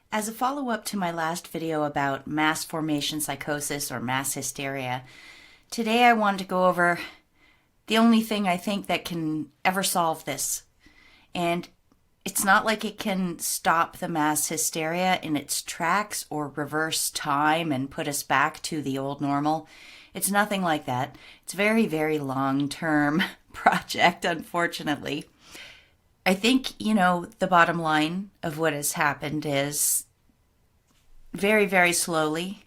As a follow-up to my last video about mass formation psychosis or mass hysteria, today I wanted to go over the only thing I think that can ever solve this. And it's not like it can stop the mass hysteria in its tracks or reverse time and put us back to the old normal. It's nothing like that. It's a very, very long-term project, unfortunately. I think, the bottom line of what has happened is very, very slowly,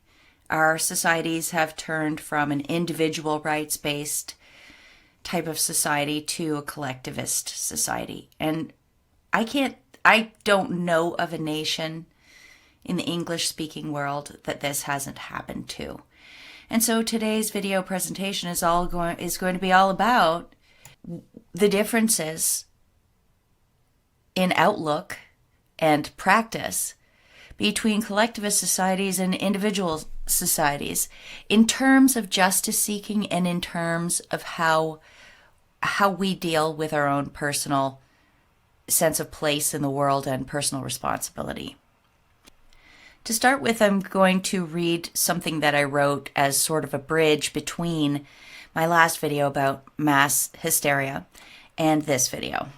our societies have turned from an individual rights-based type of society to a collectivist society. And I don't know of a nation in the English-speaking world that this hasn't happened to. And so today's video presentation is going to be all about the differences in outlook and practice between collectivist societies and individual societies in terms of justice seeking and in terms of how we deal with our own personal sense of place in the world and personal responsibility. To start with, I'm going to read something that I wrote as sort of a bridge between my last video about mass hysteria and this video.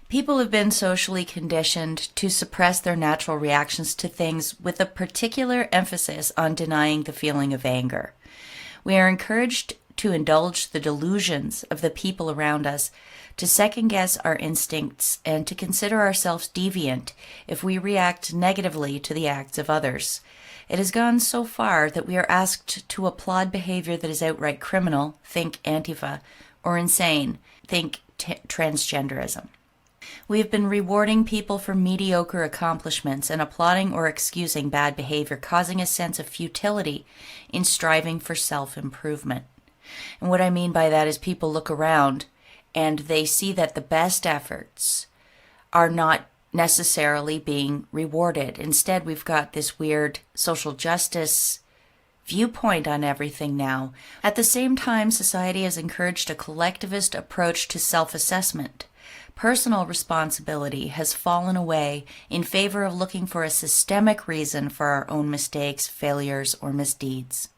People have been socially conditioned to suppress their natural reactions to things with a particular emphasis on denying the feeling of anger. We are encouraged to indulge the delusions of the people around us, to second-guess our instincts, and to consider ourselves deviant if we react negatively to the acts of others. It has gone so far that we are asked to applaud behavior that is outright criminal, think Antifa, or insane, think transgenderism. We have been rewarding people for mediocre accomplishments and applauding or excusing bad behavior, causing a sense of futility in striving for self-improvement. And what I mean by that is people look around and they see that the best efforts are not necessarily being rewarded. Instead, we've got this weird social justice viewpoint on everything now. At the same time, society has encouraged a collectivist approach to self-assessment. Personal responsibility has fallen away in favor of looking for a systemic reason for our own mistakes, failures, or misdeeds.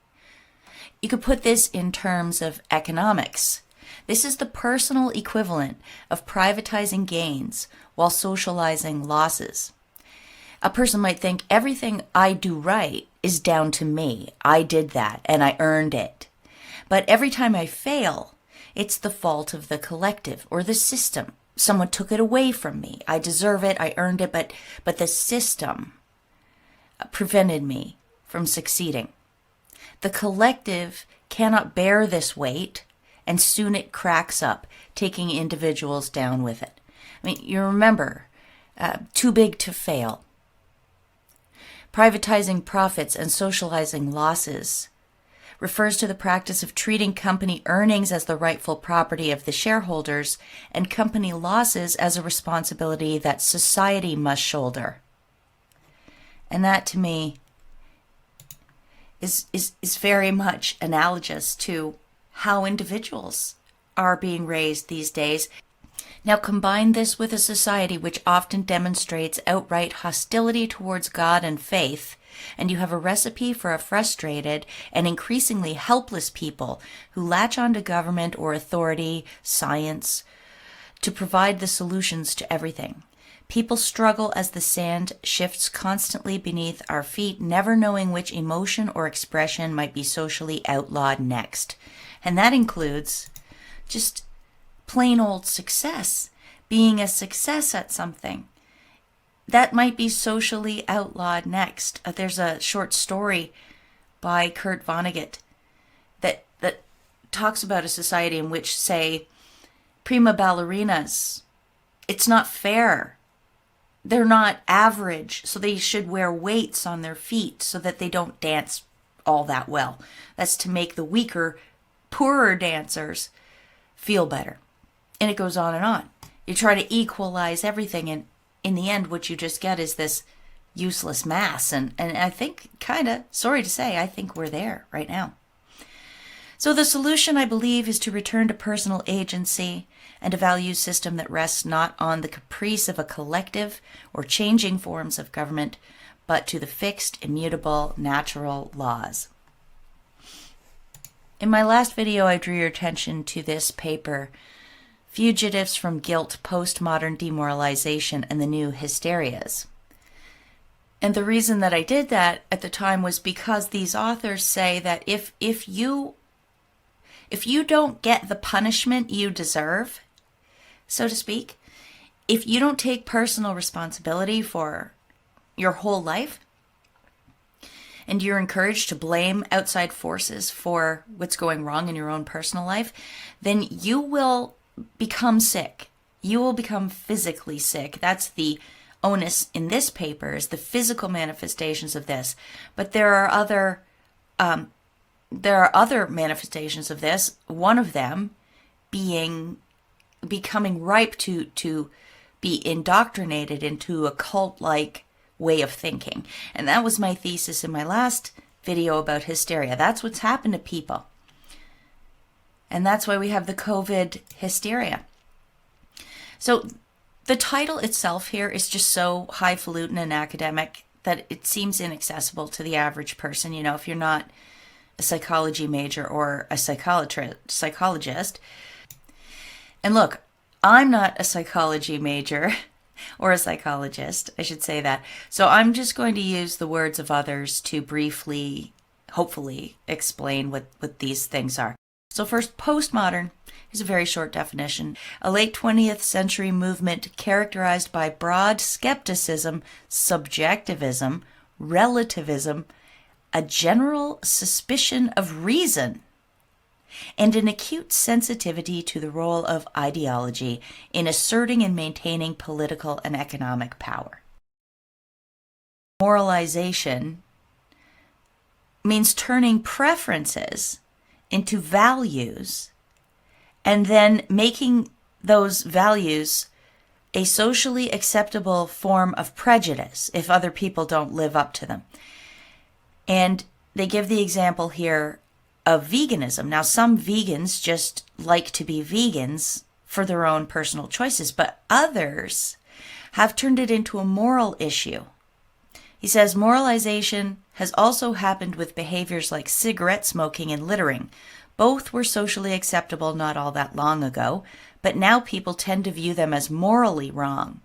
You could put this in terms of economics. This is the personal equivalent of privatizing gains while socializing losses. A person might think everything I do right is down to me. I did that and I earned it. But every time I fail, it's the fault of the collective or the system. Someone took it away from me. I deserve it. I earned it. But the system prevented me from succeeding. The collective cannot bear this weight, and soon it cracks up, taking individuals down with it. I mean, you remember, too big to fail. Privatizing profits and socializing losses refers to the practice of treating company earnings as the rightful property of the shareholders and company losses as a responsibility that society must shoulder. And that, to me, is very much analogous to how individuals are being raised these days. Now combine this with a society which often demonstrates outright hostility towards God and faith, and you have a recipe for a frustrated and increasingly helpless people who latch onto government or authority, science, to provide the solutions to everything. People struggle as the sand shifts constantly beneath our feet, never knowing which emotion or expression might be socially outlawed next. And that includes just plain old success, being a success at something. That might be socially outlawed next. There's a short story by Kurt Vonnegut that talks about a society in which, say, prima ballerinas, it's not fair. They're not average, so they should wear weights on their feet so that they don't dance all that well. That's to make the weaker, poorer dancers feel better. And it goes on and on. You try to equalize everything, and in the end, what you just get is this useless mass. And I think, sorry to say, I think we're there right now. So the solution, I believe, is to return to personal agency and a value system that rests not on the caprice of a collective or changing forms of government, but to the fixed, immutable, natural laws. In my last video, I drew your attention to this paper, Fugitives from Guilt, Postmodern Demoralization, and the New Hysterias. And the reason that I did that at the time was because these authors say that if you don't get the punishment you deserve, so to speak, if you don't take personal responsibility for your whole life, and you're encouraged to blame outside forces for what's going wrong in your own personal life, then you will become sick. You will become physically sick. That's the onus in this paper, is the physical manifestations of this. But there are other manifestations of this. One of them becoming ripe to be indoctrinated into a cult-like way of thinking. And that was my thesis in my last video about hysteria. That's what's happened to people. And that's why we have the COVID hysteria. So the title itself here is just so highfalutin and academic that it seems inaccessible to the average person. You know, if you're not a psychology major or a psychologist. And look, I'm not a psychology major or a psychologist, I should say that. So I'm just going to use the words of others to briefly, hopefully, explain what these things are. So first, postmodern is a very short definition. A late 20th century movement characterized by broad skepticism, subjectivism, relativism, a general suspicion of reason, and an acute sensitivity to the role of ideology in asserting and maintaining political and economic power. Moralization means turning preferences into values and then making those values a socially acceptable form of prejudice if other people don't live up to them. And they give the example here of veganism. Now, some vegans just like to be vegans for their own personal choices, but others have turned it into a moral issue. He says moralization has also happened with behaviors like cigarette smoking and littering. Both were socially acceptable not all that long ago, but now people tend to view them as morally wrong.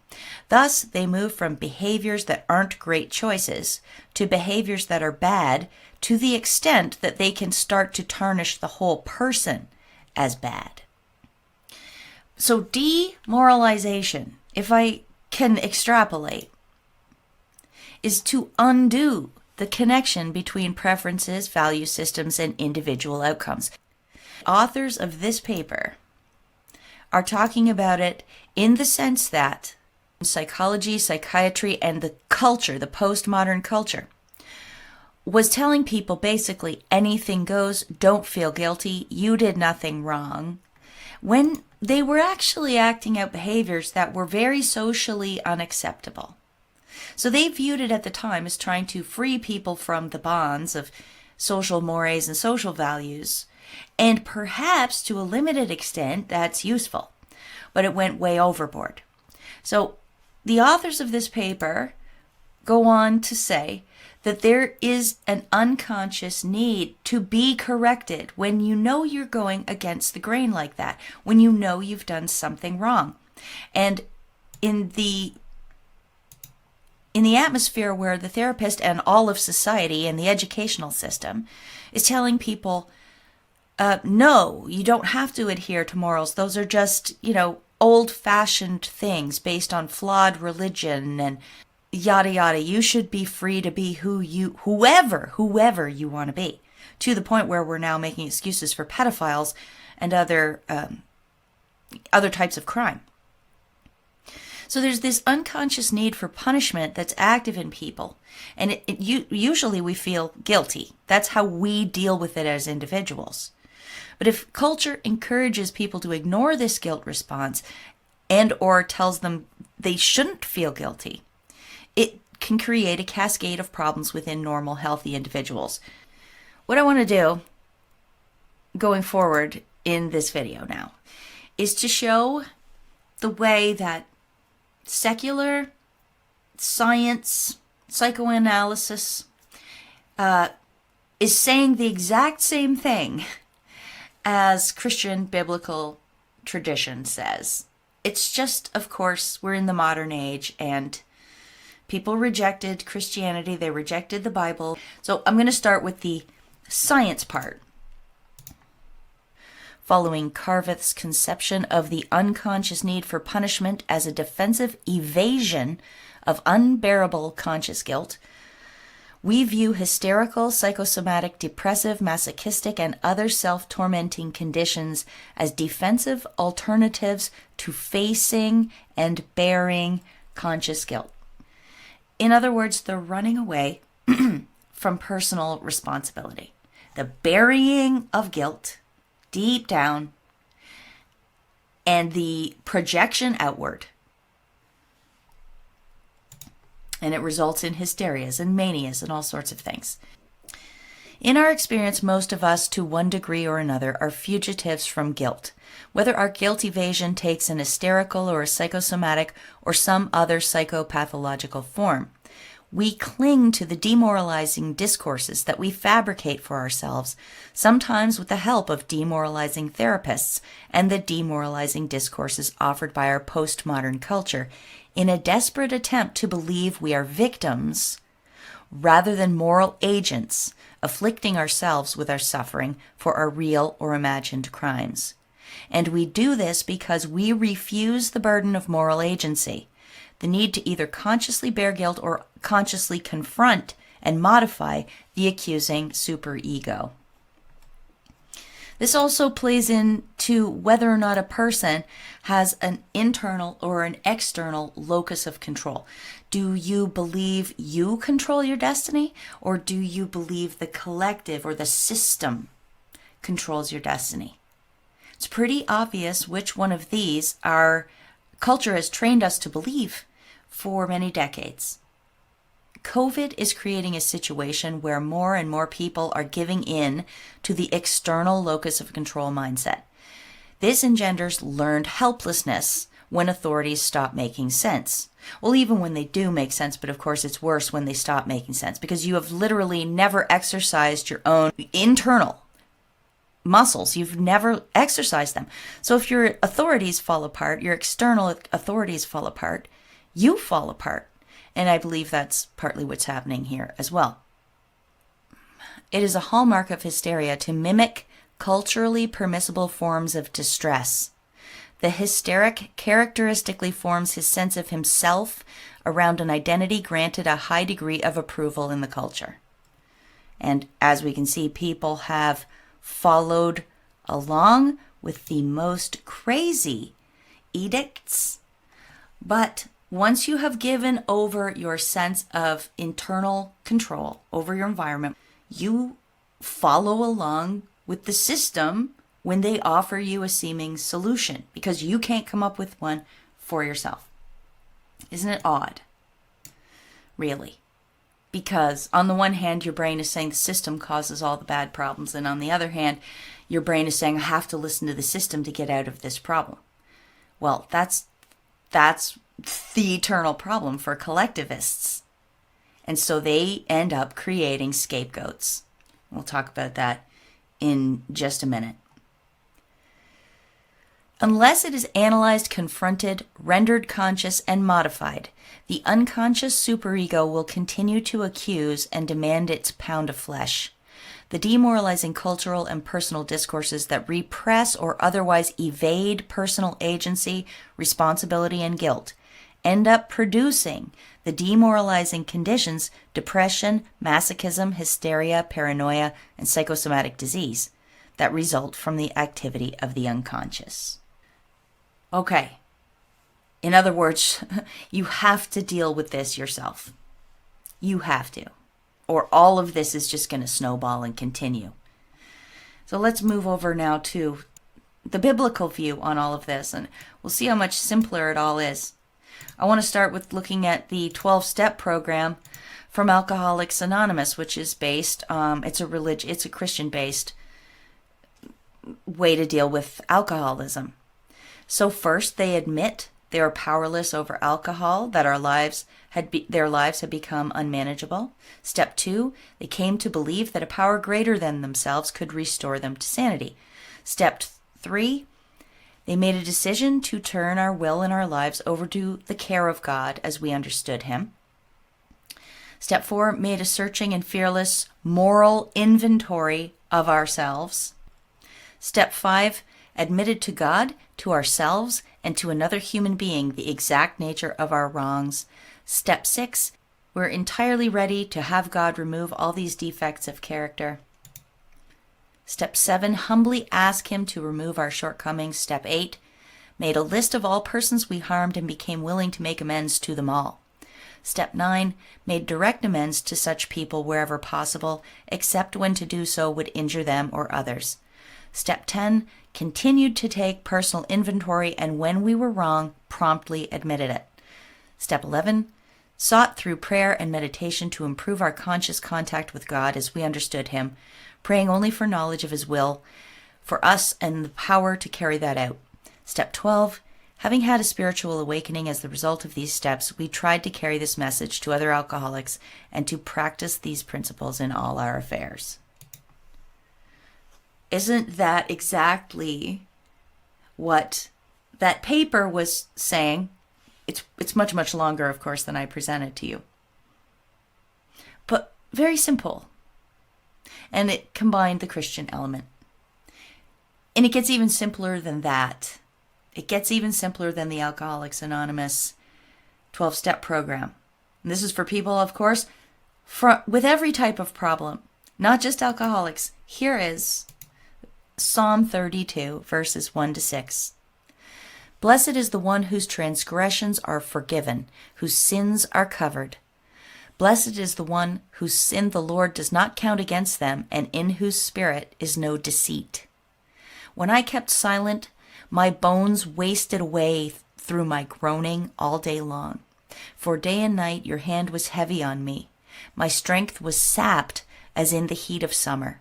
Thus, they move from behaviors that aren't great choices to behaviors that are bad, to the extent that they can start to tarnish the whole person as bad. So demoralization, if I can extrapolate, is to undo the connection between preferences, value systems, and individual outcomes. Authors of this paper are talking about it in the sense that psychology, psychiatry, and the culture, the postmodern culture, was telling people basically anything goes, don't feel guilty, you did nothing wrong, when they were actually acting out behaviors that were very socially unacceptable. So they viewed it at the time as trying to free people from the bonds of social mores and social values, and perhaps to a limited extent that's useful, but it went way overboard. So the authors of this paper go on to say that there is an unconscious need to be corrected when you know you're going against the grain like that, when you know you've done something wrong. And in the atmosphere where the therapist and all of society and the educational system is telling people, no, you don't have to adhere to morals. Those are just, old-fashioned things based on flawed religion and yada yada. You should be free to be whoever you want to be, to the point where we're now making excuses for pedophiles and other types of crime. So there's this unconscious need for punishment that's active in people, and usually we feel guilty. That's how we deal with it as individuals. But if culture encourages people to ignore this guilt response and or tells them they shouldn't feel guilty, it can create a cascade of problems within normal, healthy individuals. What I want to do going forward in this video now is to show the way that secular science, psychoanalysis, is saying the exact same thing as Christian biblical tradition says. It's just, of course, we're in the modern age and people rejected Christianity, they rejected the Bible. So I'm going to start with the science part. Following Carveth's conception of the unconscious need for punishment as a defensive evasion of unbearable conscious guilt, we view hysterical, psychosomatic, depressive, masochistic, and other self-tormenting conditions as defensive alternatives to facing and bearing conscious guilt. In other words, the running away from personal responsibility, the burying of guilt deep down, and the projection outward. And it results in hysterias and manias and all sorts of things. In our experience, most of us, to one degree or another, are fugitives from guilt. Whether our guilt evasion takes an hysterical or a psychosomatic or some other psychopathological form, we cling to the demoralizing discourses that we fabricate for ourselves, sometimes with the help of demoralizing therapists and the demoralizing discourses offered by our postmodern culture, in a desperate attempt to believe we are victims rather than moral agents, afflicting ourselves with our suffering for our real or imagined crimes. And we do this because we refuse the burden of moral agency, the need to either consciously bear guilt or consciously confront and modify the accusing superego. This also plays into whether or not a person has an internal or an external locus of control. Do you believe you control your destiny, or do you believe the collective or the system controls your destiny? It's pretty obvious which one of these our culture has trained us to believe for many decades. COVID is creating a situation where more and more people are giving in to the external locus of control mindset. This engenders learned helplessness when authorities stop making sense. Well, even when they do make sense, but of course it's worse when they stop making sense, because you have literally never exercised your own internal muscles. You've never exercised them. So if your authorities fall apart, your external authorities fall apart, you fall apart. And I believe that's partly what's happening here as well. It is a hallmark of hysteria to mimic culturally permissible forms of distress. The hysteric characteristically forms his sense of himself around an identity granted a high degree of approval in the culture. And as we can see, people have followed along with the most crazy edicts, but once you have given over your sense of internal control over your environment, you follow along with the system when they offer you a seeming solution, because you can't come up with one for yourself. Isn't it odd? Really. Because on the one hand, your brain is saying the system causes all the bad problems, and on the other hand, your brain is saying, I have to listen to the system to get out of this problem. Well, that's the eternal problem for collectivists. And so they end up creating scapegoats. We'll talk about that in just a minute. Unless it is analyzed, confronted, rendered conscious, and modified, the unconscious superego will continue to accuse and demand its pound of flesh. The demoralizing cultural and personal discourses that repress or otherwise evade personal agency, responsibility, and guilt end up producing the demoralizing conditions: depression, masochism, hysteria, paranoia, and psychosomatic disease that result from the activity of the unconscious. Okay. In other words, you have to deal with this yourself. You have to. Or all of this is just going to snowball and continue. So let's move over now to the biblical view on all of this, and we'll see how much simpler it all is. I want to start with looking at the 12-step program from Alcoholics Anonymous, which is based, it's a Christian-based way to deal with alcoholism. So first, they admit they are powerless over alcohol, that their lives had become unmanageable. Step 2, they came to believe that a power greater than themselves could restore them to sanity. Step 3, they made a decision to turn our will and our lives over to the care of God as we understood Him. Step 4, made a searching and fearless moral inventory of ourselves. Step 5, admitted to God, to ourselves, and to another human being the exact nature of our wrongs. Step 6, we're entirely ready to have God remove all these defects of character. Step 7, humbly ask Him to remove our shortcomings. Step 8, made a list of all persons we harmed and became willing to make amends to them all. Step 9, made direct amends to such people wherever possible, except when to do so would injure them or others. Step 10, continued to take personal inventory and when we were wrong, promptly admitted it. Step 11, sought through prayer and meditation to improve our conscious contact with God as we understood Him, praying only for knowledge of His will for us and the power to carry that out. Step 12, having had a spiritual awakening as the result of these steps, we tried to carry this message to other alcoholics and to practice these principles in all our affairs. Isn't that exactly what that paper was saying? It's much, much longer, of course, than I presented to you. But very simple. And it combined the Christian element. And it gets even simpler than that. It gets even simpler than the Alcoholics Anonymous 12-step program. And this is for people, of course, with every type of problem, not just alcoholics. Here is Psalm 32, verses 1-6. Blessed is the one whose transgressions are forgiven, whose sins are covered. Blessed is the one whose sin the Lord does not count against them, and in whose spirit is no deceit. When I kept silent, my bones wasted away through my groaning all day long. For day and night your hand was heavy on me. My strength was sapped as in the heat of summer.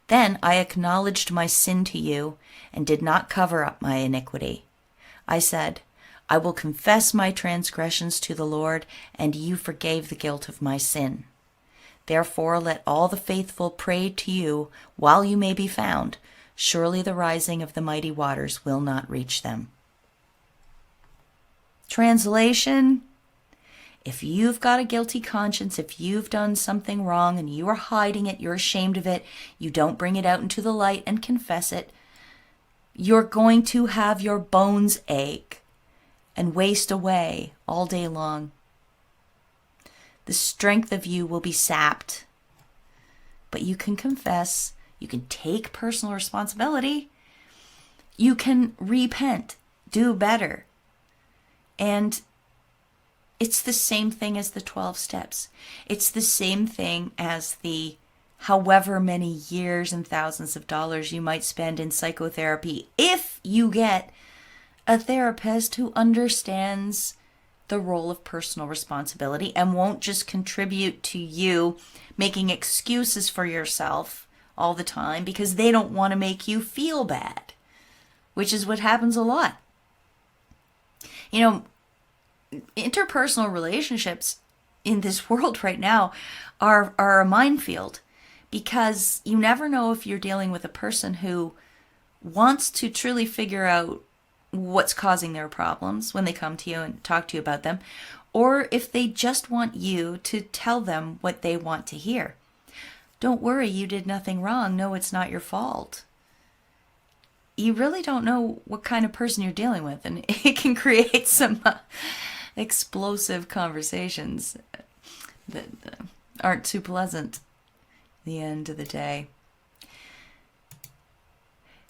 Then I acknowledged my sin to you and did not cover up my iniquity. I said, I will confess my transgressions to the Lord, and you forgave the guilt of my sin. Therefore let all the faithful pray to you while you may be found. Surely the rising of the mighty waters will not reach them. Translation: if you've got a guilty conscience, if you've done something wrong and you are hiding it, you're ashamed of it, you don't bring it out into the light and confess it, you're going to have your bones ache and waste away all day long. The strength of you will be sapped. But you can confess, you can take personal responsibility, you can repent, do better. And it's the same thing as the 12 steps. It's the same thing as the however many years and thousands of dollars you might spend in psychotherapy if you get a therapist who understands the role of personal responsibility and won't just contribute to you making excuses for yourself all the time because they don't want to make you feel bad, which is what happens a lot. You know, interpersonal relationships in this world right now are a minefield because you never know if you're dealing with a person who wants to truly figure out what's causing their problems when they come to you and talk to you about them, or if they just want you to tell them what they want to hear. Don't worry, you did nothing wrong. No, it's not your fault. You really don't know what kind of person you're dealing with, and it can create some explosive conversations that aren't too pleasant at the end of the day.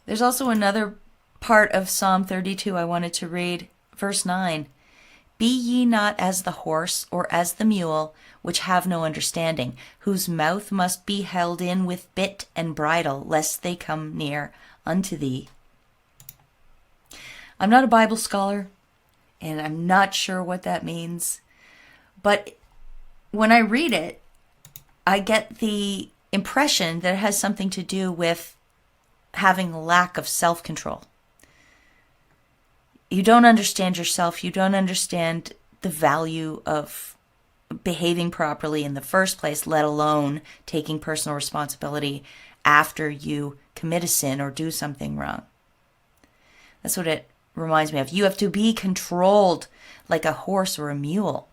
There's also another part of Psalm 32 I wanted to read, verse 9. Be ye not as the horse or as the mule, which have no understanding, whose mouth must be held in with bit and bridle, lest they come near unto thee. I'm not a Bible scholar, and I'm not sure what that means. But when I read it, I get the impression that it has something to do with having a lack of self-control. You don't understand yourself. You don't understand the value of behaving properly in the first place, let alone taking personal responsibility after you commit a sin or do something wrong. That's what it reminds me of. You have to be controlled like a horse or a mule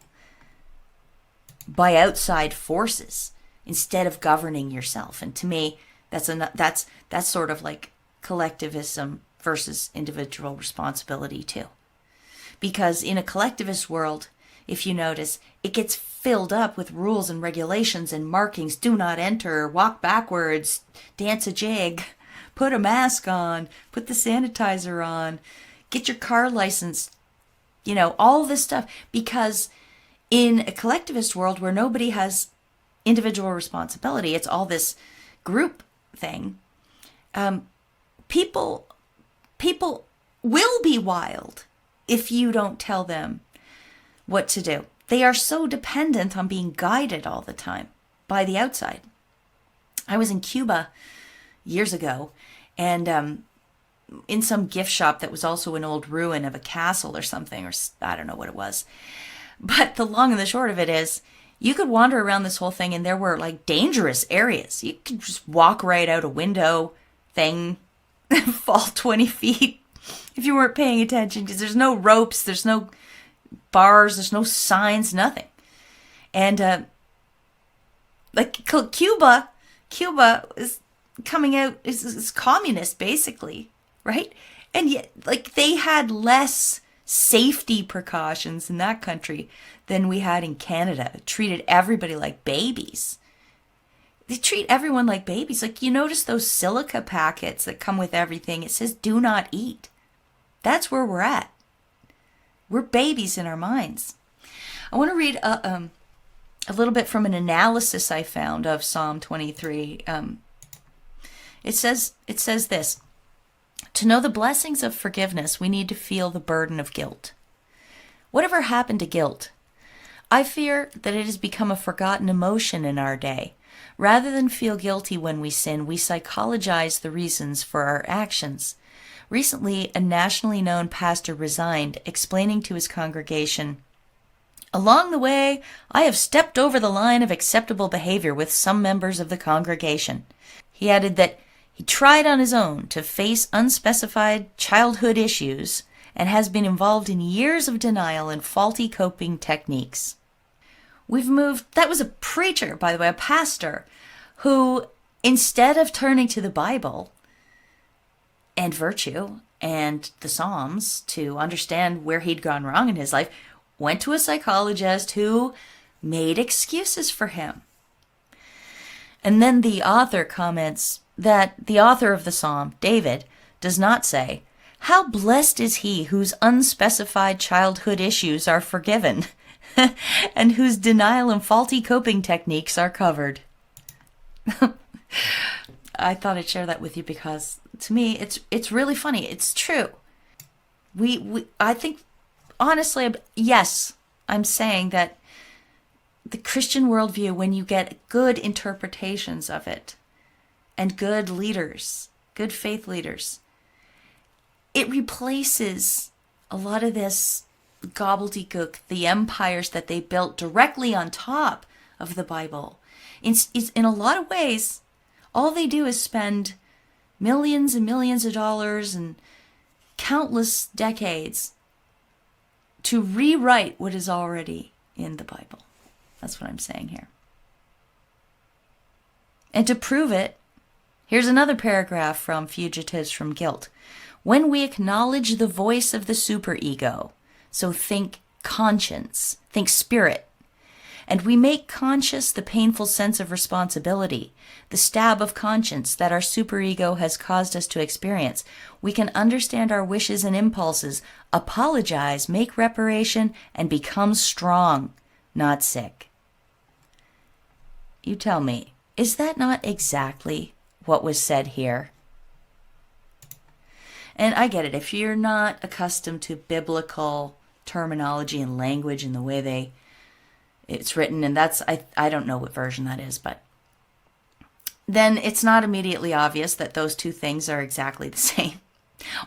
by outside forces instead of governing yourself. And to me, that's sort of like collectivism versus individual responsibility too. Because in a collectivist world, if you notice, it gets filled up with rules and regulations and markings. Do not enter, walk backwards, dance a jig, put a mask on, put the sanitizer on, get your car license, all this stuff. Because in a collectivist world where nobody has individual responsibility, it's all this group thing. People will be wild if you don't tell them what to do. They are so dependent on being guided all the time by the outside. I was in Cuba years ago, and in some gift shop that was also an old ruin of a castle or something, or I don't know what it was. But the long and the short of it is, you could wander around this whole thing and there were like dangerous areas. You could just walk right out a window thing, fall 20 feet if you weren't paying attention, because there's no ropes, there's no bars, there's no signs, nothing. And like Cuba is coming out, is communist basically, right? And yet, like, they had less safety precautions in that country than we had in Canada. It treated everybody like babies. They treat everyone like babies. Like, you notice those silica packets that come with everything, it says do not eat. That's where we're at. We're babies in our minds. I want to read a little bit from an analysis I found of Psalm 23. It says this: to know the blessings of forgiveness, we need to feel the burden of guilt. Whatever happened to guilt? I fear that it has become a forgotten emotion in our day. Rather than feel guilty when we sin, we psychologize the reasons for our actions. Recently, a nationally known pastor resigned, explaining to his congregation, "Along the way, I have stepped over the line of acceptable behavior with some members of the congregation." He added that he tried on his own to face unspecified childhood issues and has been involved in years of denial and faulty coping techniques. That was a preacher, by the way, a pastor, who, instead of turning to the Bible and virtue and the Psalms to understand where he'd gone wrong in his life, went to a psychologist who made excuses for him. And then the author comments that the author of the Psalm, David, does not say, "How blessed is he whose unspecified childhood issues are forgiven and whose denial and faulty coping techniques are covered." I thought I'd share that with you because to me it's really funny. It's true. I think honestly, yes, I'm saying that the Christian worldview, when you get good interpretations of it and good leaders, good faith leaders, it replaces a lot of this gobbledygook, the empires that they built directly on top of the Bible. In a lot of ways, all they do is spend millions and millions of dollars and countless decades to rewrite what is already in the Bible. That's what I'm saying here. And to prove it, here's another paragraph from Fugitives from Guilt. When we acknowledge the voice of the superego, so think conscience, think spirit, and we make conscious the painful sense of responsibility, the stab of conscience that our superego has caused us to experience, we can understand our wishes and impulses, apologize, make reparation, and become strong, not sick. You tell me, is that not exactly what was said here? And I get it. If you're not accustomed to biblical terminology and language and the way it's written, and I don't know what version that is, but then it's not immediately obvious that those two things are exactly the same.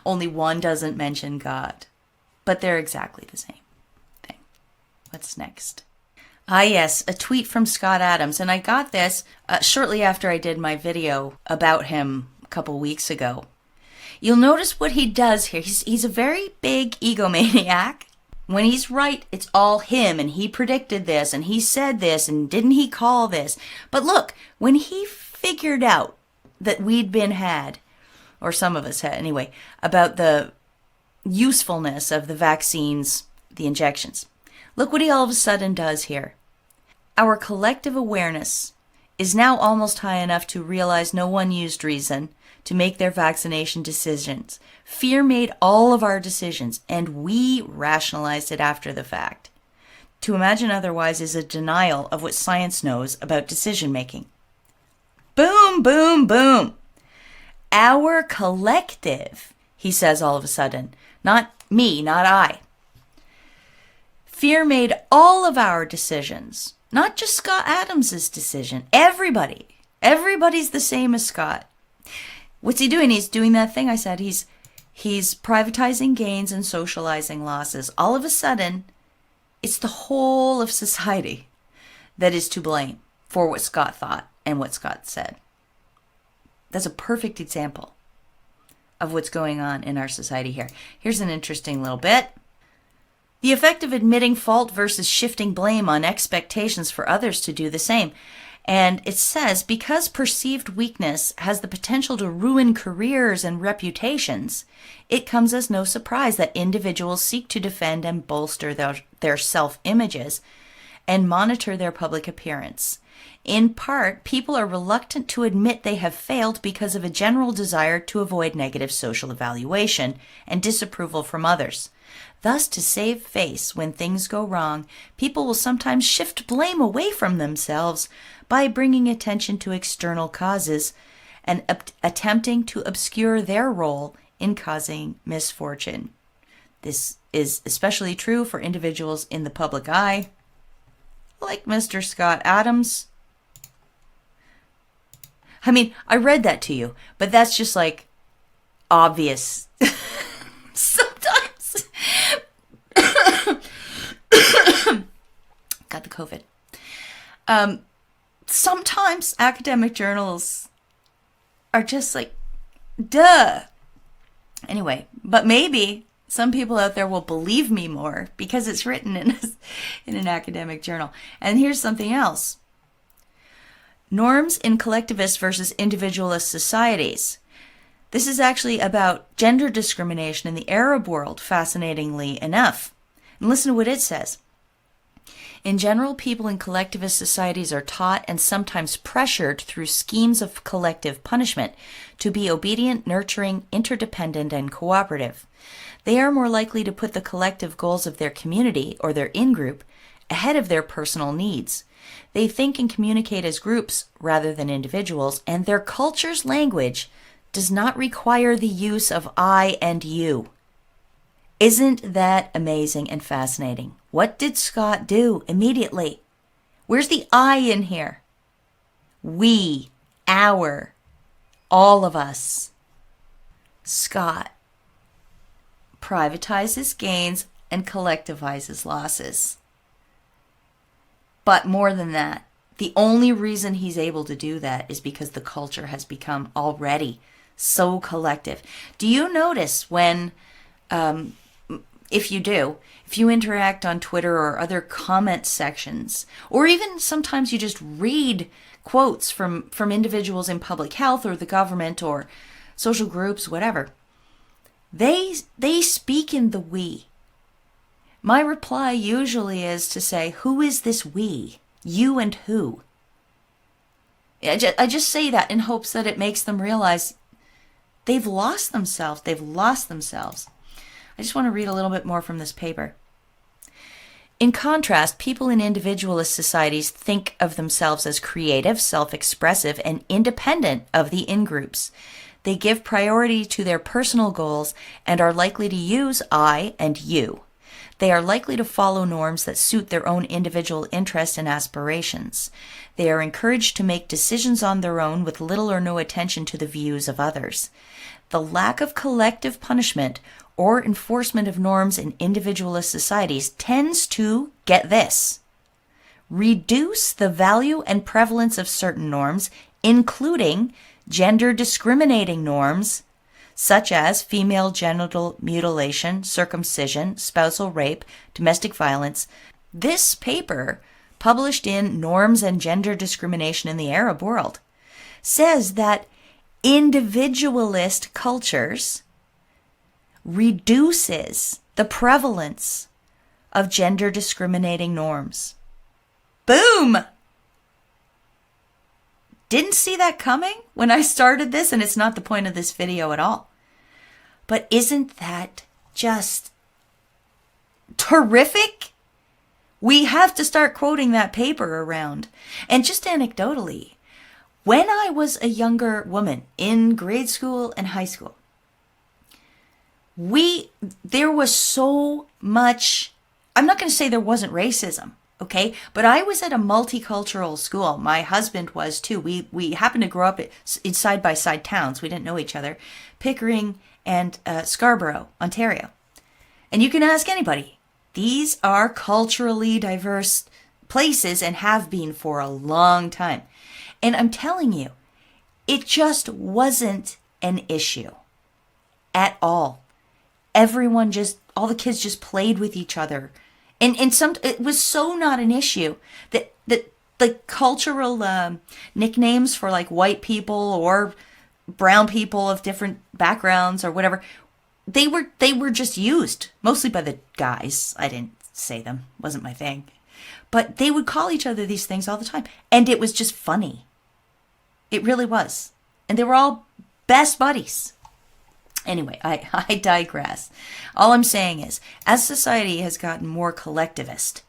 Only one doesn't mention God, but they're exactly the same thing. What's next? Ah, yes, a tweet from Scott Adams, and I got this shortly after I did my video about him a couple weeks ago. You'll notice what he does here. He's a very big egomaniac. When he's right, it's all him, and he predicted this, and he said this, and didn't he call this? But look, when he figured out that we'd been had, or some of us had anyway, about the usefulness of the vaccines, the injections, look what he all of a sudden does here. Our collective awareness is now almost high enough to realize no one used reason to make their vaccination decisions. Fear made all of our decisions, and we rationalized it after the fact. To imagine otherwise is a denial of what science knows about decision making. Boom, boom, boom. Our collective, he says all of a sudden. Not me, not I. Fear made all of our decisions, not just Scott Adams's decision. Everybody. Everybody's the same as Scott. What's he doing? He's doing that thing I said. He's privatizing gains and socializing losses. All of a sudden, it's the whole of society that is to blame for what Scott thought and what Scott said. That's a perfect example of what's going on in our society here. Here's an interesting little bit. The effect of admitting fault versus shifting blame on expectations for others to do the same. And it says, because perceived weakness has the potential to ruin careers and reputations, it comes as no surprise that individuals seek to defend and bolster their self-images and monitor their public appearance. In part, people are reluctant to admit they have failed because of a general desire to avoid negative social evaluation and disapproval from others. Thus, to save face when things go wrong, people will sometimes shift blame away from themselves by bringing attention to external causes and attempting to obscure their role in causing misfortune. This is especially true for individuals in the public eye, like Mr. Scott Adams. I mean, I read that to you, but that's just like obvious. Sometimes. Got the COVID. Sometimes academic journals are just like, duh. Anyway, but maybe some people out there will believe me more because it's written in an academic journal. And here's something else. Norms in collectivist versus individualist societies. This is actually about gender discrimination in the Arab world, fascinatingly enough. And listen to what it says. In general, people in collectivist societies are taught and sometimes pressured through schemes of collective punishment to be obedient, nurturing, interdependent, and cooperative. They are more likely to put the collective goals of their community or their in-group ahead of their personal needs. They think and communicate as groups rather than individuals, and their culture's language does not require the use of I and you. Isn't that amazing and fascinating? What did Scott do immediately? Where's the I in here? We, our, all of us. Scott privatizes gains and collectivizes losses. But more than that, the only reason he's able to do that is because the culture has become already so collective. Do you notice when, if you interact on Twitter or other comment sections, or even sometimes you just read quotes from individuals in public health or the government or social groups, whatever, they speak in the we. My reply usually is to say, who is this we? You and who? I just say that in hopes that it makes them realize they've lost themselves. They've lost themselves. I just want to read a little bit more from this paper. In contrast, people in individualist societies think of themselves as creative, self-expressive, and independent of the in-groups. They give priority to their personal goals and are likely to use I and you. They are likely to follow norms that suit their own individual interests and aspirations. They are encouraged to make decisions on their own with little or no attention to the views of others. The lack of collective punishment or enforcement of norms in individualist societies tends to, get this, reduce the value and prevalence of certain norms, including gender discriminating norms such as female genital mutilation, circumcision, spousal rape, domestic violence. This paper, published in Norms and Gender Discrimination in the Arab World, says that individualist cultures reduces the prevalence of gender discriminating norms. Boom! Didn't see that coming when I started this, and it's not the point of this video at all. But isn't that just terrific? We have to start quoting that paper around. And just anecdotally, when I was a younger woman in grade school and high school, there was so much, I'm not going to say there wasn't racism, okay? But I was at a multicultural school. My husband was too. We happened to grow up in side-by-side towns. We didn't know each other. Pickering and Scarborough, Ontario. And you can ask anybody. These are culturally diverse places and have been for a long time. And I'm telling you, it just wasn't an issue at all. All the kids just played with each other. And it was so not an issue that the cultural nicknames for like white people or brown people of different backgrounds or whatever, they were just used mostly by the guys. I didn't say them, wasn't my thing, but they would call each other these things all the time, and it was just funny. It really was, and they were all best buddies. Anyway, I digress. All I'm saying is, as society has gotten more collectivist,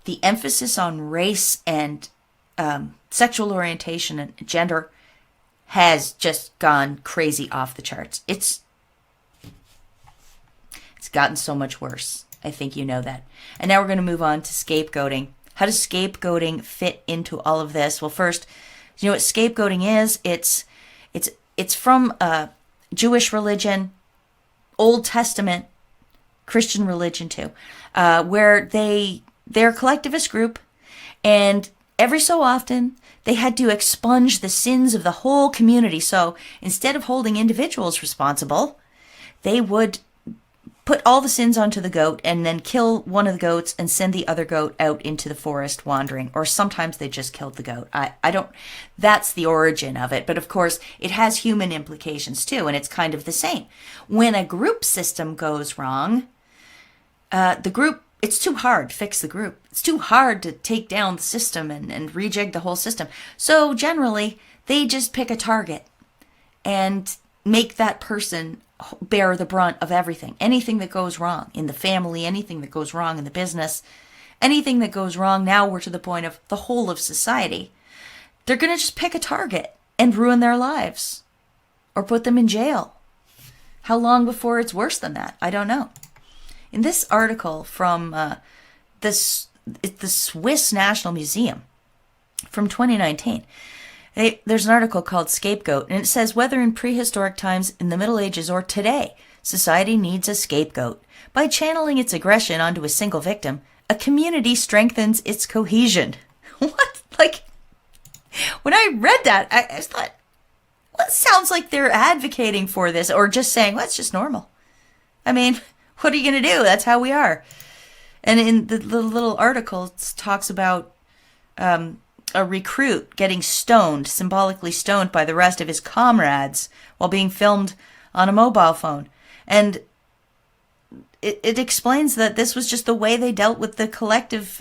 the emphasis on race and sexual orientation and gender has just gone crazy off the charts. It's gotten so much worse. I think you know that. And now we're going to move on to scapegoating. How does scapegoating fit into all of this? Well, first, you know what scapegoating is? It's from Jewish religion, Old Testament, Christian religion too, where they're a collectivist group, and every so often they had to expunge the sins of the whole community. So instead of holding individuals responsible, they would put all the sins onto the goat and then kill one of the goats and send the other goat out into the forest wandering. Or sometimes they just killed the goat. That's the origin of it. But of course, it has human implications too, and it's kind of the same. When a group system goes wrong, it's too hard to fix the group. It's too hard to take down the system and rejig the whole system. So generally, they just pick a target and make that person bear the brunt of everything. Anything that goes wrong in the family, anything that goes wrong in the business, anything that goes wrong, now we're to the point of the whole of society. They're going to just pick a target and ruin their lives or put them in jail. How long before it's worse than that? I don't know. In this article from the Swiss National Museum from 2019, there's an article called Scapegoat, and it says, whether in prehistoric times, in the Middle Ages, or today, society needs a scapegoat. By channeling its aggression onto a single victim, a community strengthens its cohesion. What? Like, when I read that, I thought, well, it sounds like they're advocating for this, or just saying, well, it's just normal. I mean, what are you going to do? That's how we are. And in the little article, it talks about a recruit getting symbolically stoned by the rest of his comrades while being filmed on a mobile phone. And it explains that this was just the way they dealt with the collective.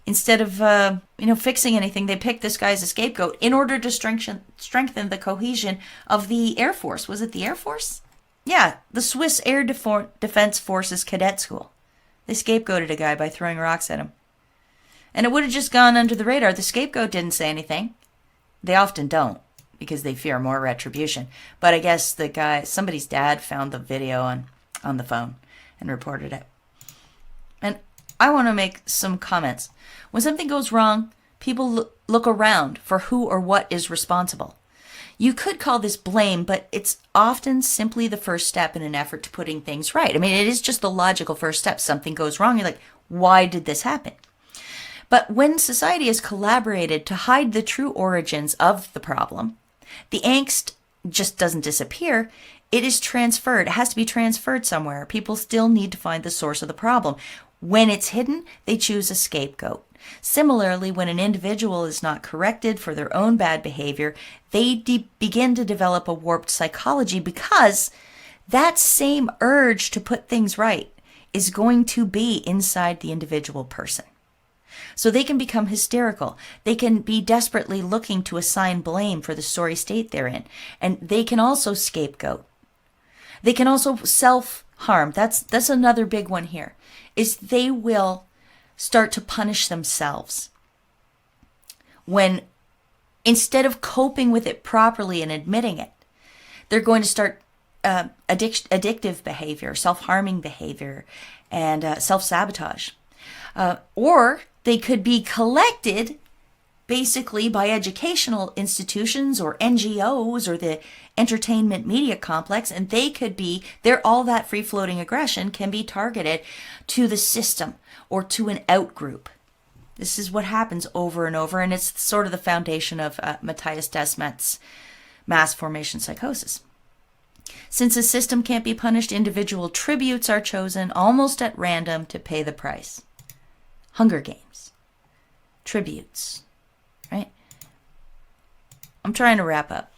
Instead of fixing anything, they picked this guy as a scapegoat in order to strengthen the cohesion of the Air Force. Was it the Air Force? Yeah, the Swiss Air Defense Forces Cadet School. They scapegoated a guy by throwing rocks at him. And it would have just gone under the radar. The scapegoat didn't say anything. They often don't, because they fear more retribution. But I guess somebody's dad found the video on the phone and reported it. And I want to make some comments. When something goes wrong, people look around for who or what is responsible. You could call this blame, but it's often simply the first step in an effort to putting things right. I mean, it is just the logical first step. Something goes wrong, you're like, why did this happen? But when society has collaborated to hide the true origins of the problem, the angst just doesn't disappear. It is transferred. It has to be transferred somewhere. People still need to find the source of the problem. When it's hidden, they choose a scapegoat. Similarly, when an individual is not corrected for their own bad behavior, they begin to develop a warped psychology because that same urge to put things right is going to be inside the individual person. So they can become hysterical. They can be desperately looking to assign blame for the sorry state they're in. And they can also scapegoat. They can also self-harm. That's another big one here, is they will start to punish themselves when, instead of coping with it properly and admitting it, they're going to start addictive behavior, self-harming behavior, and self-sabotage. Or they could be collected basically by educational institutions or NGOs or the entertainment media complex, and all that free-floating aggression can be targeted to the system or to an out-group. This is what happens over and over, and it's sort of the foundation of Matthias Desmet's mass formation psychosis. Since a system can't be punished, individual tributes are chosen almost at random to pay the price. Hunger Games. Tributes. Right? I'm trying to wrap up.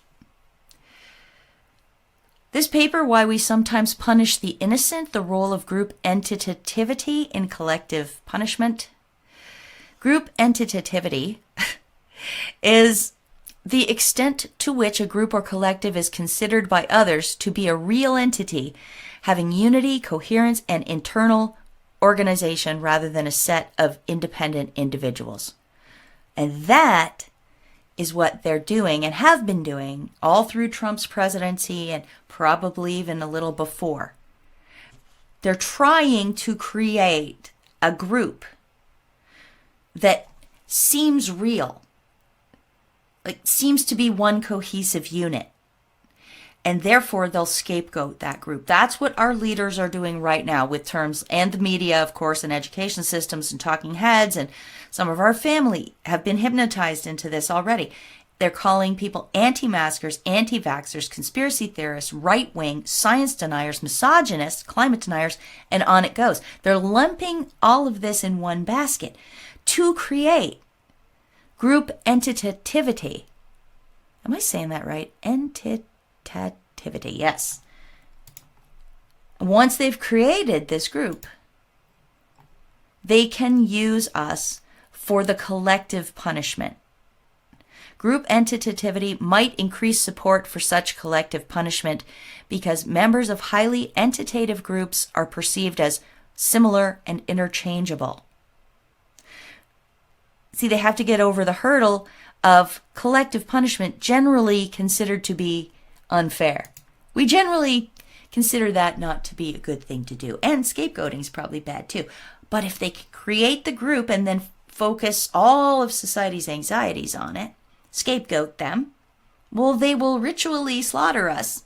This paper, Why We Sometimes Punish the Innocent, the Role of Group Entitativity in Collective Punishment. Group entitativity is the extent to which a group or collective is considered by others to be a real entity, having unity, coherence, and internal organization rather than a set of independent individuals. And that is what they're doing and have been doing all through Trump's presidency and probably even a little before. They're trying to create a group that seems real, like seems to be one cohesive unit. And therefore, they'll scapegoat that group. That's what our leaders are doing right now with terms, and the media, of course, and education systems and talking heads, and some of our family have been hypnotized into this already. They're calling people anti-maskers, anti-vaxxers, conspiracy theorists, right-wing, science deniers, misogynists, climate deniers, and on it goes. They're lumping all of this in one basket to create group entitativity. Am I saying that right? Entitativity, yes. Once they've created this group, they can use us for the collective punishment. Group entitativity might increase support for such collective punishment because members of highly entitative groups are perceived as similar and interchangeable. See, they have to get over the hurdle of collective punishment generally considered to be unfair. We generally consider that not to be a good thing to do. And scapegoating is probably bad too. But if they create the group and then focus all of society's anxieties on it, scapegoat them, well, they will ritually slaughter us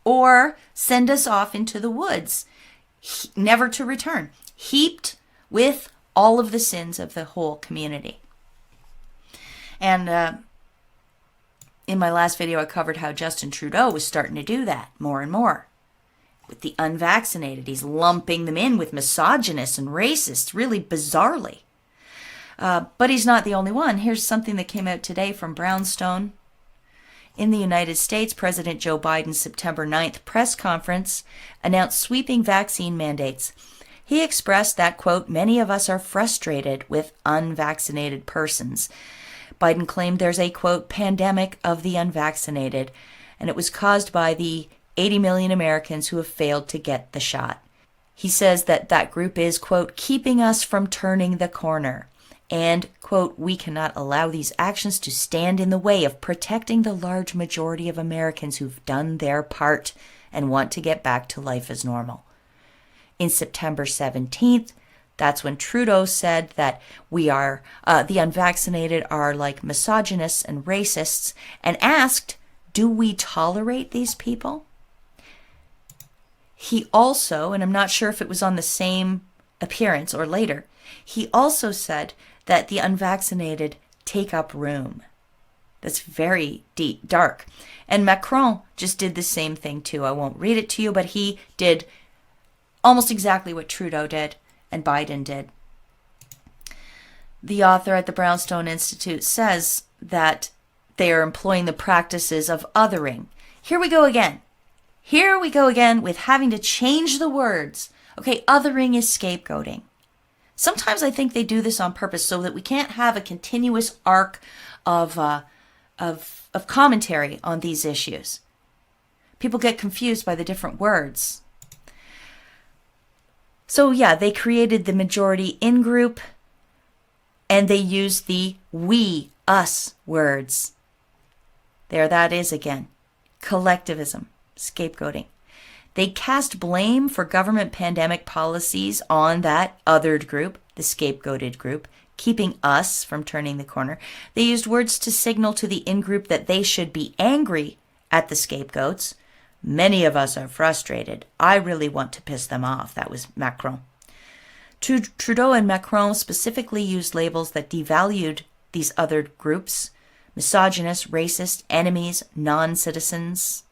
or send us off into the woods, never to return, heaped with all of the sins of the whole community. And in my last video, I covered how Justin Trudeau was starting to do that more and more. With the unvaccinated, he's lumping them in with misogynists and racists, really bizarrely. But he's not the only one. Here's something that came out today from Brownstone. In the United States, President Joe Biden's September 9th press conference announced sweeping vaccine mandates. He expressed that, quote, many of us are frustrated with unvaccinated persons. Biden claimed there's a, quote, pandemic of the unvaccinated, and it was caused by the 80 million Americans who have failed to get the shot. He says that group is, quote, keeping us from turning the corner. And, quote, we cannot allow these actions to stand in the way of protecting the large majority of Americans who've done their part and want to get back to life as normal. In September 17th, That's when Trudeau said that the unvaccinated are like misogynists and racists, and asked, do we tolerate these people? He also, and I'm not sure if it was on the same appearance or later, he also said that the unvaccinated take up room. That's very deep, dark. And Macron just did the same thing too. I won't read it to you, but he did almost exactly what Trudeau did and Biden did. The author at the Brownstone Institute says that they are employing the practices of othering. Here we go again. Here we go again with having to change the words. Okay, othering is scapegoating. Sometimes I think they do this on purpose so that we can't have a continuous arc of commentary on these issues. People get confused by the different words. So yeah, they created the majority in group, and they used the we, us words. There that is again. Collectivism, scapegoating. They cast blame for government pandemic policies on that othered group, the scapegoated group, keeping us from turning the corner. They used words to signal to the in-group that they should be angry at the scapegoats. Many of us are frustrated. I really want to piss them off. That was Macron. Trudeau and Macron specifically used labels that devalued these other groups: misogynist, racist, enemies, non-citizens.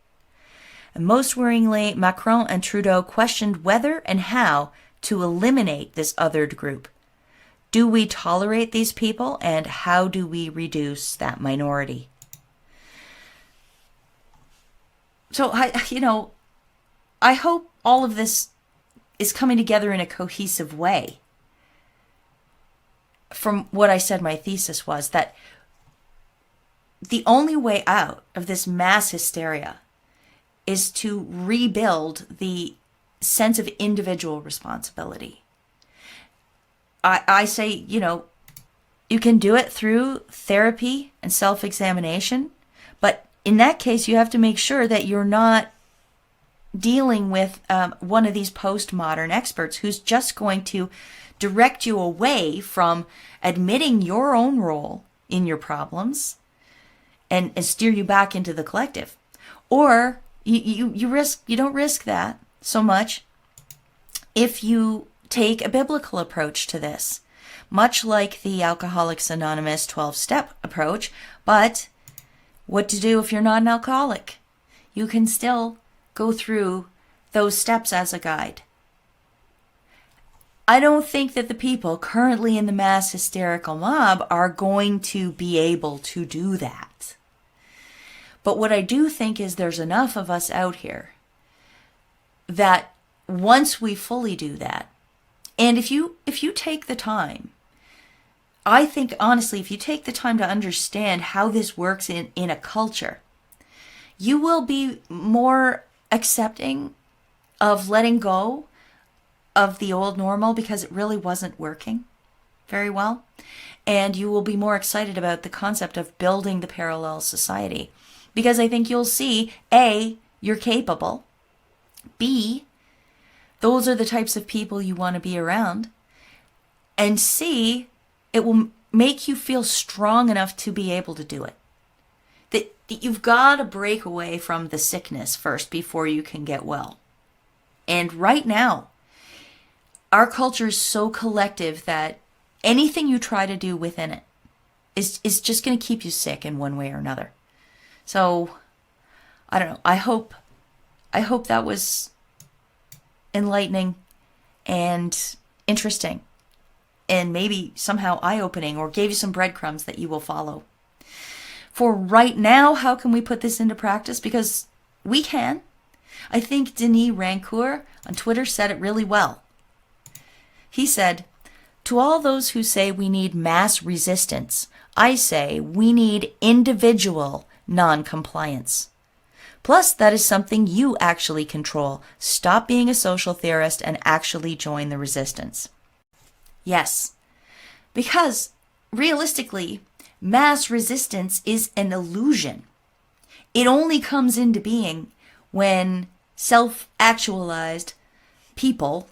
And most worryingly, Macron and Trudeau questioned whether and how to eliminate this othered group. Do we tolerate these people, and how do we reduce that minority? So, I hope all of this is coming together in a cohesive way. From what I said, my thesis was that the only way out of this mass hysteria is to rebuild the sense of individual responsibility. I say, you can do it through therapy and self-examination, but in that case, you have to make sure that you're not dealing with one of these postmodern experts who's just going to direct you away from admitting your own role in your problems and steer you back into the collective. Or you don't risk that so much if you take a biblical approach to this, much like the Alcoholics Anonymous 12-step approach. But what to do if you're not an alcoholic? You can still go through those steps as a guide. I don't think that the people currently in the mass hysterical mob are going to be able to do that. But what I do think is there's enough of us out here that once we fully do that, and if you take the time, I think honestly, if you take the time to understand how this works in a culture, you will be more accepting of letting go of the old normal because it really wasn't working very well. And you will be more excited about the concept of building the parallel society. Because I think you'll see, A, you're capable. B, those are the types of people you want to be around. And C, it will make you feel strong enough to be able to do it. That you've got to break away from the sickness first before you can get well. And right now, our culture is so collective that anything you try to do within it is just going to keep you sick in one way or another. So, I don't know. I hope that was enlightening and interesting and maybe somehow eye-opening, or gave you some breadcrumbs that you will follow. For right now, how can we put this into practice? Because we can. I think Denis Rancourt on Twitter said it really well. He said, "To all those who say we need mass resistance, I say we need individual non-compliance. Plus, that is something you actually control. Stop being a social theorist and actually join the resistance." Yes, because realistically, mass resistance is an illusion. It only comes into being when self-actualized people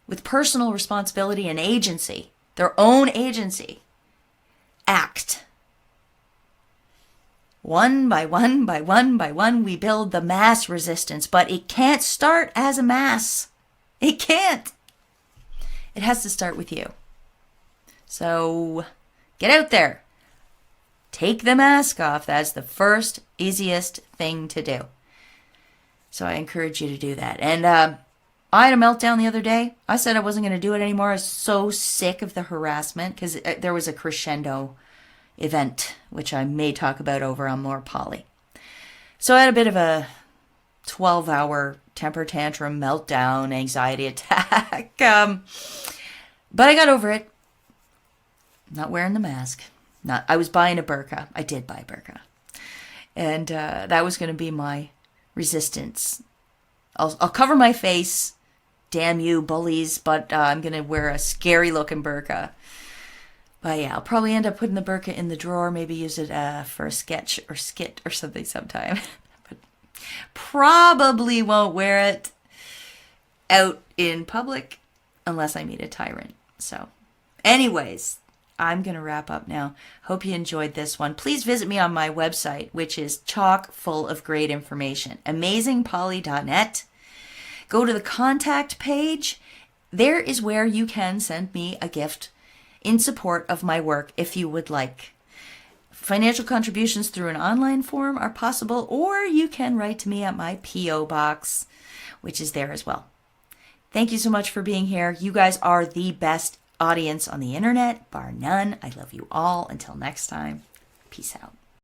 with personal responsibility and agency, their own agency, act. One by one, by one, by one, we build the mass resistance, but it can't start as a mass. It can't. It has to start with you. So get out there. Take the mask off. That's the first, easiest thing to do. So I encourage you to do that. And I had a meltdown the other day. I said I wasn't going to do it anymore. I was so sick of the harassment because there was a crescendo event, which I may talk about over on More Poly. So I had a bit of a 12-hour temper tantrum, meltdown, anxiety attack. But I got over it. Not wearing the mask. I was buying a burqa. I did buy a burqa. And that was going to be my resistance. I'll cover my face. Damn you, bullies. But I'm going to wear a scary looking burqa. But yeah, I'll probably end up putting the burqa in the drawer. Maybe use it for a sketch or skit or something sometime. But probably won't wear it out in public unless I meet a tyrant. So anyways, I'm going to wrap up now. Hope you enjoyed this one. Please visit me on my website, which is chock full of great information. AmazingPolly.net. Go to the contact page. There is where you can send me a gift in support of my work if you would like. Financial contributions through an online form are possible, or you can write to me at my P.O. box, which is there as well. Thank you so much for being here. You guys are the best audience on the internet, bar none. I love you all. Until next time, peace out.